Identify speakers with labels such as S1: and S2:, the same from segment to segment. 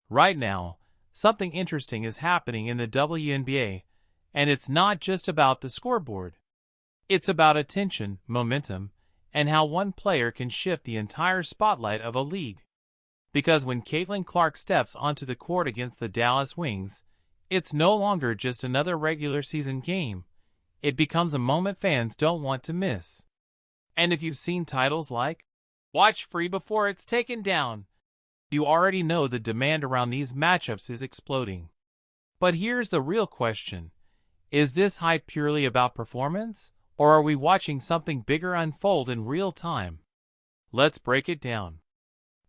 S1: Right now, something interesting is happening in the WNBA, and it's not just about the scoreboard. It's about attention, momentum, and how one player can shift the entire spotlight of a league. Because when Caitlin Clark steps onto the court against the Dallas Wings, it's no longer just another regular season game. It becomes a moment fans don't want to miss. And if you've seen titles like "Watch Free Before It's Taken Down," you already know the demand around these matchups is exploding. But here's the real question. Is this hype purely about performance, or are we watching something bigger unfold in real time? Let's break it down.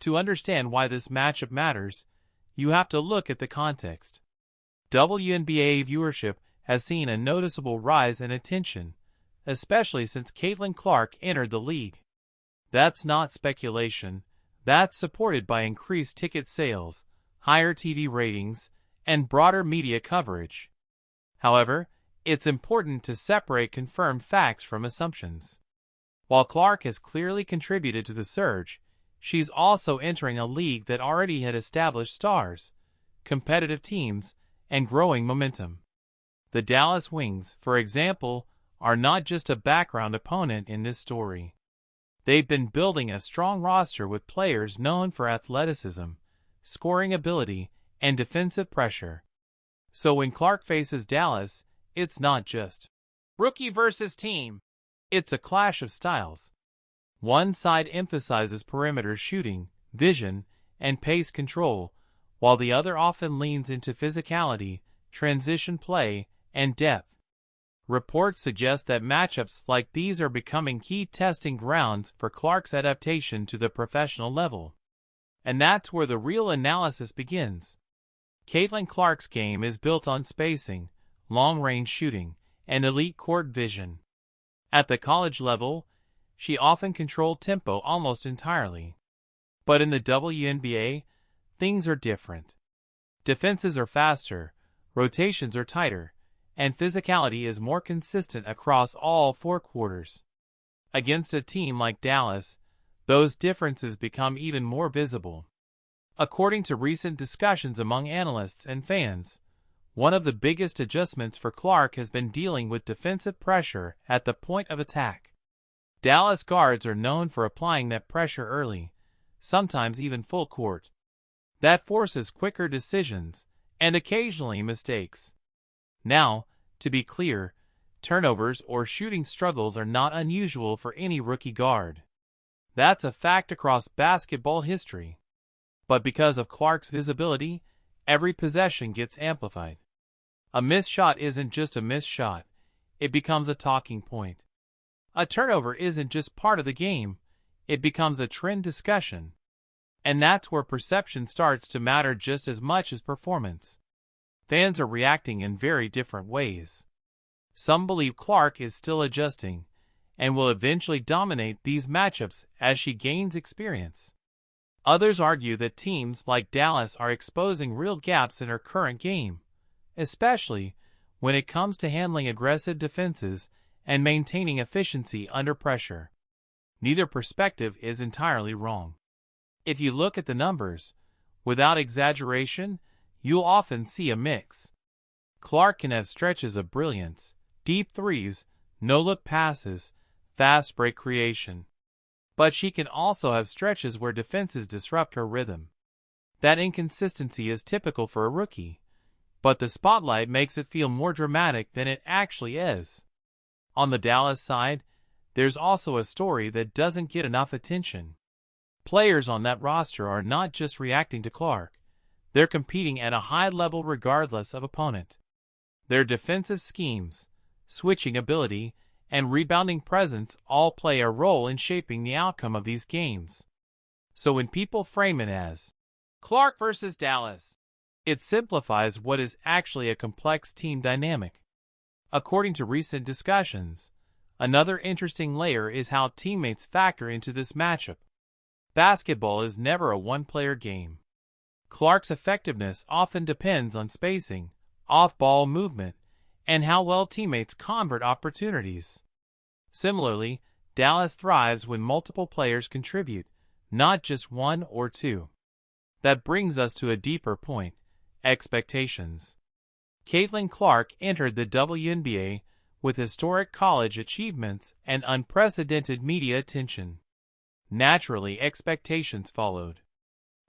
S1: To understand why this matchup matters, you have to look at the context. WNBA viewership has seen a noticeable rise in attention, especially since Caitlin Clark entered the league. That's not speculation. That's supported by increased ticket sales, higher TV ratings, and broader media coverage. However, it's important to separate confirmed facts from assumptions. While Clark has clearly contributed to the surge, she's also entering a league that already had established stars, competitive teams, and growing momentum. The Dallas Wings, for example, are not just a background opponent in this story. They've been building a strong roster with players known for athleticism, scoring ability, and defensive pressure. So when Clark faces Dallas, it's not just rookie versus team. It's a clash of styles. One side emphasizes perimeter shooting, vision, and pace control, while the other often leans into physicality, transition play, and depth. Reports suggest that matchups like these are becoming key testing grounds for Clark's adaptation to the professional level. And that's where the real analysis begins. Caitlin Clark's game is built on spacing, long-range shooting, and elite court vision. At the college level, she often controlled tempo almost entirely. But in the WNBA, things are different. Defenses are faster, rotations are tighter, and physicality is more consistent across all four quarters. Against a team like Dallas, those differences become even more visible. According to recent discussions among analysts and fans, one of the biggest adjustments for Clark has been dealing with defensive pressure at the point of attack. Dallas guards are known for applying that pressure early, sometimes even full court. That forces quicker decisions, and occasionally mistakes. Now, to be clear, turnovers or shooting struggles are not unusual for any rookie guard. That's a fact across basketball history. But because of Clark's visibility, every possession gets amplified. A missed shot isn't just a missed shot, it becomes a talking point. A turnover isn't just part of the game, it becomes a trend discussion. And that's where perception starts to matter just as much as performance. Fans are reacting in very different ways. Some believe Clark is still adjusting, and will eventually dominate these matchups as she gains experience. Others argue that teams like Dallas are exposing real gaps in her current game, especially when it comes to handling aggressive defenses and maintaining efficiency under pressure. Neither perspective is entirely wrong. If you look at the numbers, without exaggeration, you'll often see a mix. Clark can have stretches of brilliance, deep threes, no-look passes, fast break creation. But she can also have stretches where defenses disrupt her rhythm. That inconsistency is typical for a rookie, but the spotlight makes it feel more dramatic than it actually is. On the Dallas side, there's also a story that doesn't get enough attention. Players on that roster are not just reacting to Clark, they're competing at a high level regardless of opponent. Their defensive schemes, switching ability, and rebounding presence all play a role in shaping the outcome of these games. So when people frame it as Clark versus Dallas, it simplifies what is actually a complex team dynamic. According to recent discussions, another interesting layer is how teammates factor into this matchup. Basketball is never a one-player game. Clark's effectiveness often depends on spacing, off-ball movement, and how well teammates convert opportunities. Similarly, Dallas thrives when multiple players contribute, not just one or two. That brings us to a deeper point: expectations. Caitlin Clark entered the WNBA with historic college achievements and unprecedented media attention. Naturally, expectations followed.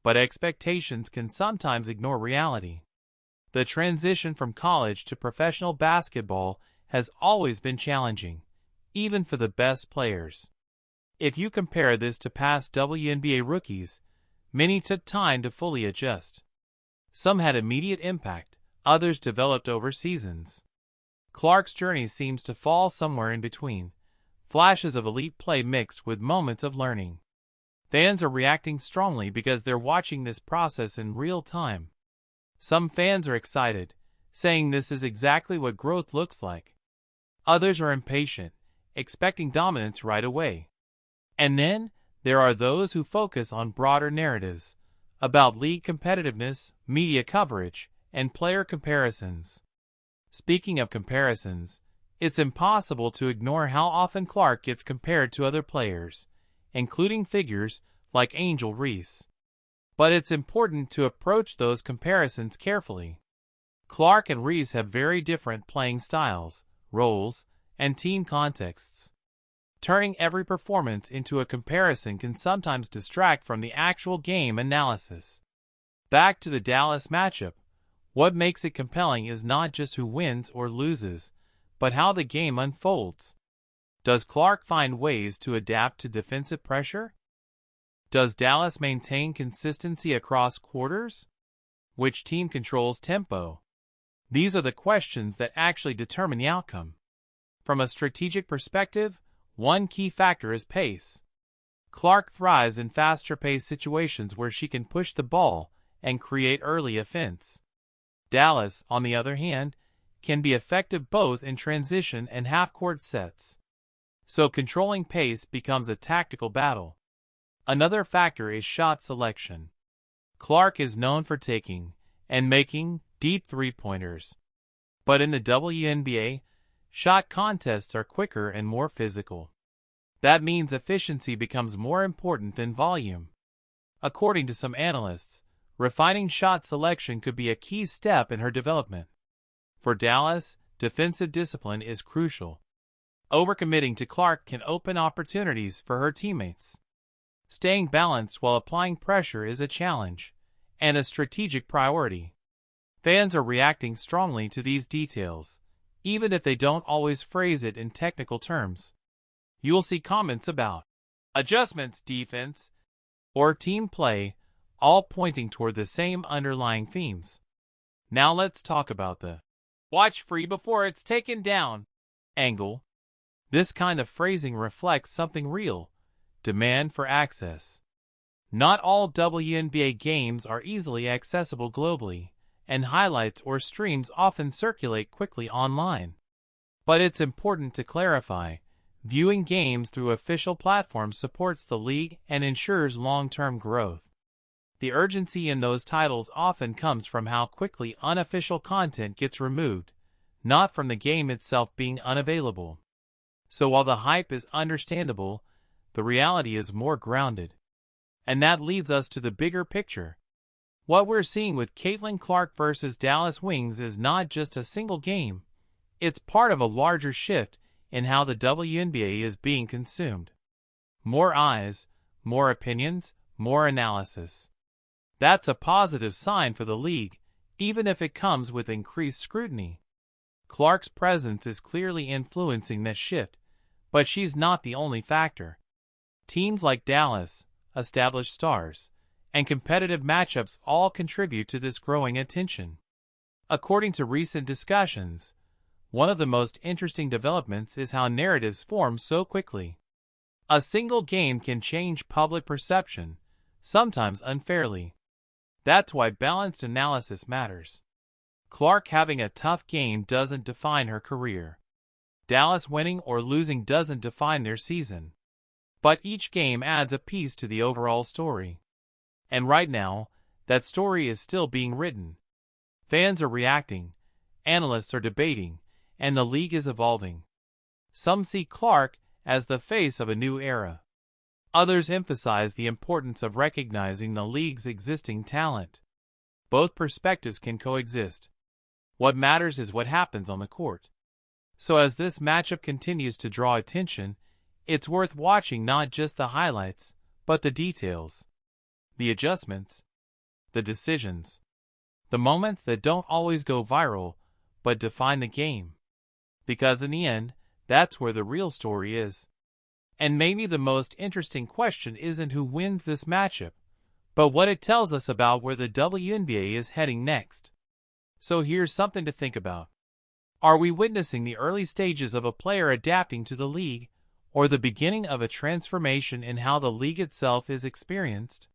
S1: But expectations can sometimes ignore reality. The transition from college to professional basketball has always been challenging, even for the best players. If you compare this to past WNBA rookies, many took time to fully adjust. Some had immediate impact, others developed over seasons. Clark's journey seems to fall somewhere in between, flashes of elite play mixed with moments of learning. Fans are reacting strongly because they're watching this process in real time. Some fans are excited, saying this is exactly what growth looks like. Others are impatient, expecting dominance right away. And then, there are those who focus on broader narratives about league competitiveness, media coverage, and player comparisons. Speaking of comparisons, it's impossible to ignore how often Clark gets compared to other players, including figures like Angel Reese. But it's important to approach those comparisons carefully. Clark and Reese have very different playing styles, roles, and team contexts. Turning every performance into a comparison can sometimes distract from the actual game analysis. Back to the Dallas matchup, what makes it compelling is not just who wins or loses, but how the game unfolds. Does Clark find ways to adapt to defensive pressure? Does Dallas maintain consistency across quarters? Which team controls tempo? These are the questions that actually determine the outcome. From a strategic perspective, one key factor is pace. Clark thrives in faster-paced situations where she can push the ball and create early offense. Dallas, on the other hand, can be effective both in transition and half-court sets. So controlling pace becomes a tactical battle. Another factor is shot selection. Clark is known for taking and making deep three-pointers. But in the WNBA, shot contests are quicker and more physical. That means efficiency becomes more important than volume. According to some analysts, refining shot selection could be a key step in her development. For Dallas, defensive discipline is crucial. Overcommitting to Clark can open opportunities for her teammates. Staying balanced while applying pressure is a challenge, and a strategic priority. Fans are reacting strongly to these details, even if they don't always phrase it in technical terms. You'll see comments about adjustments, defense, or team play, all pointing toward the same underlying themes. Now let's talk about the "watch free before it's taken down" angle. This kind of phrasing reflects something real: demand for access. Not all WNBA games are easily accessible globally, and highlights or streams often circulate quickly online. But it's important to clarify, viewing games through official platforms supports the league and ensures long-term growth. The urgency in those titles often comes from how quickly unofficial content gets removed, not from the game itself being unavailable. So while the hype is understandable, the reality is more grounded. And that leads us to the bigger picture. What we're seeing with Caitlin Clark versus Dallas Wings is not just a single game. It's part of a larger shift in how the WNBA is being consumed. More eyes, more opinions, more analysis. That's a positive sign for the league, even if it comes with increased scrutiny. Clark's presence is clearly influencing this shift, but she's not the only factor. Teams like Dallas, established stars, and competitive matchups all contribute to this growing attention. According to recent discussions, one of the most interesting developments is how narratives form so quickly. A single game can change public perception, sometimes unfairly. That's why balanced analysis matters. Clark having a tough game doesn't define her career. Dallas winning or losing doesn't define their season. But each game adds a piece to the overall story. And right now, that story is still being written. Fans are reacting, analysts are debating, and the league is evolving. Some see Clark as the face of a new era. Others emphasize the importance of recognizing the league's existing talent. Both perspectives can coexist. What matters is what happens on the court. So as this matchup continues to draw attention, it's worth watching not just the highlights, but the details, the adjustments, the decisions, the moments that don't always go viral, but define the game. Because in the end, that's where the real story is. And maybe the most interesting question isn't who wins this matchup, but what it tells us about where the WNBA is heading next. So here's something to think about. Are we witnessing the early stages of a player adapting to the league, or the beginning of a transformation in how the league itself is experienced?